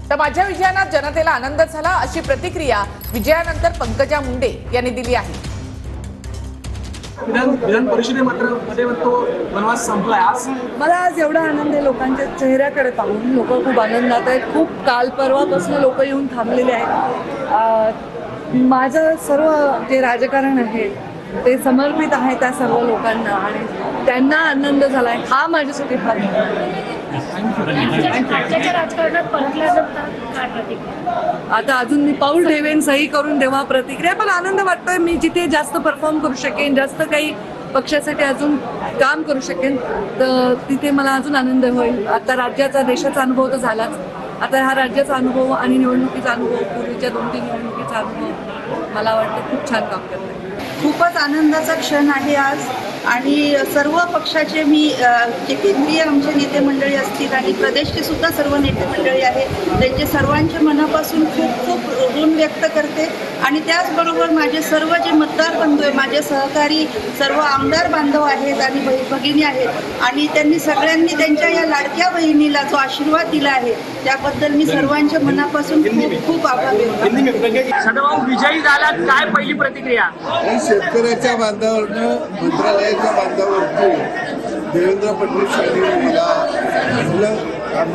तर माझ्या विजयानं जनतेला आनंद झाला अशी प्रतिक्रिया विजयानंतर पंकजा मुंडे यांनी दिली आहे। विधान परिषदेमध्ये तो वनवास संपलाय। आज मला आज एवढा आनंद आहे लोकांच्या चेहऱ्याकडे पाहून। लोक खूप आनंदात आहेत। खूप काल परवापासून लोक येऊन थांबलेले आहेत। माझं सर्व जे राजकारण आहे ते समर्पित आहे त्या सर्व लोकांना आणि त्यांना आनंद झालाय हा माझ्यासाठी फार राजकारणात परतल्यानंतर काय प्रतिक्रिया? आता अजून मी पाऊल ठेवेन, सही करून तेव्हा प्रतिक्रिया। पण आनंद वाटतोय, मी जिथे जास्त परफॉर्म करू शकेन, जास्त काही पक्षासाठी अजून काम करू शकेन तर तिथे मला अजून आनंद होईल। आता राज्याचा देशाचा अनुभव तर झालाच, आता हा राज्याचा अनुभव आणि निवडणुकीचा अनुभव, पूर्वीच्या 2-3 निवडणुकीचा अनुभव मला वाटतं खूप छान काम करतोय। खूपच आनंदाचा क्षण आहे आज आणि सर्व पक्षाचे मी जे केंद्रीय आमचे नेते मंडळी असतील आणि प्रदेशचे सुद्धा सर्व नेते मंडळी आहेत त्यांचे सर्वांचे मनापासून खूप खूप ऋण व्यक्त करते आणि त्याचबरोबर माझे सर्व जे मतदार बंधू आहे, माझे सहकारी सर्व आमदार बांधव आहेत आणि भगिनी आहेत आणि त्यांनी सगळ्यांनी त्यांच्या या लाडक्या बहिणीला जो आशीर्वाद दिला आहे त्याबद्दल मी सर्वांच्या मनापासून खूप खूप आभार व्यक्त करते। सदाभाऊ विजयी झाला, काय पहिली प्रतिक्रिया? शेतकऱ्याच्या बांधावरनं मंत्रालयाच्या बांधावरती देवेंद्र फडणवीस यांनी मला आपलं काम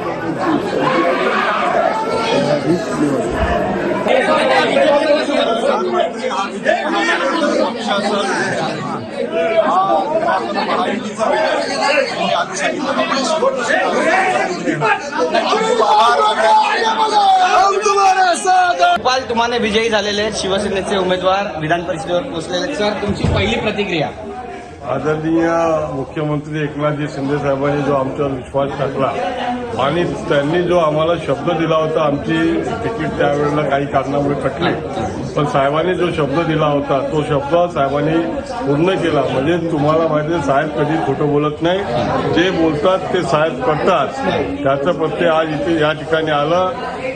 गोपाल तुमाने विजयी झालेले आहेत, शिवसेनेचे उमेदवार विधान परिषदेवर पोहोचलेले आहेत। सर, तुमची पहिली प्रतिक्रिया? आदरणीय मुख्यमंत्री एकनाथजी शिंदे साहेबांनी जो आमच्यावर विश्वास टाकला आणि त्यांनी जो आम्हाला शब्द दिला होता, आमची तिकीट त्यावेळेला काही कारणामुळे कटली, पण साहेबांनी जो शब्द दिला होता तो शब्द साहेबांनी पूर्ण केला। म्हणजे तुम्हाला माहिती आहे साहेब कधी खोटं बोलत नाही, जे बोलतात ते साहेब करतात। त्याचं प्रत्यय आज इथे या ठिकाणी आलं।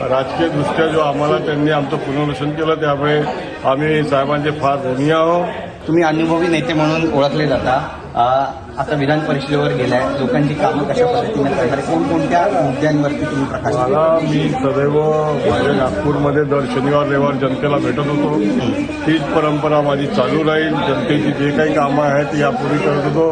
राजकीय दृष्ट्या जो आम्हाला त्यांनी आमचं पुनर्वसन केलं त्यामुळे आम्ही साहेबांचे फार ऋणी आहोत। तुम्ही अनुभवी नेते म्हणून ओळखले जाता, आता विधान परिषदेवर गेलाय, लोकांची कामं कशा पद्धतीने करणार, कोणकोणत्या मुद्द्यांवरती तुम्ही प्रकाश? मला मी सदैव माझ्या नागपूरमध्ये दर शनिवार रविवार जनतेला भेटत होतो, तीच परंपरा माझी चालू राहील। जनतेची जे काही कामं आहेत ती यापूर्वी करत होतो,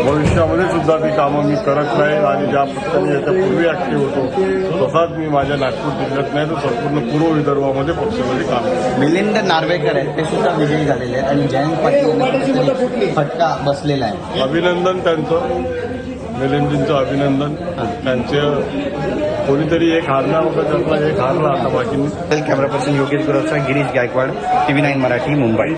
भविष्यामध्ये सुद्धा ती कामं मी करत राहील आणि ज्या पक्षाने याच्यापूर्वी ऍक्टिव्ह होतो तसाच मी माझ्या नागपूर जिल्ह्यात नाही तर संपूर्ण पूर्व विदर्भामध्ये पक्षामध्ये काम करतो। मिलिंद नार्वेकर आहेत, ते सुद्धा विजयी झालेले आहेत आणि जयंत पाटील फटका बसलेला आहे। अभिनंदन त्यांचं, मिलिंदजींचं अभिनंदन। त्यांचे कोणीतरी एक हारणार होतं, त्यातला एक हारला आता बाकी। कॅमेरा पर्सन योगेश गुरवचा, गिरीश गायकवाड, TV9 मराठी, मुंबई।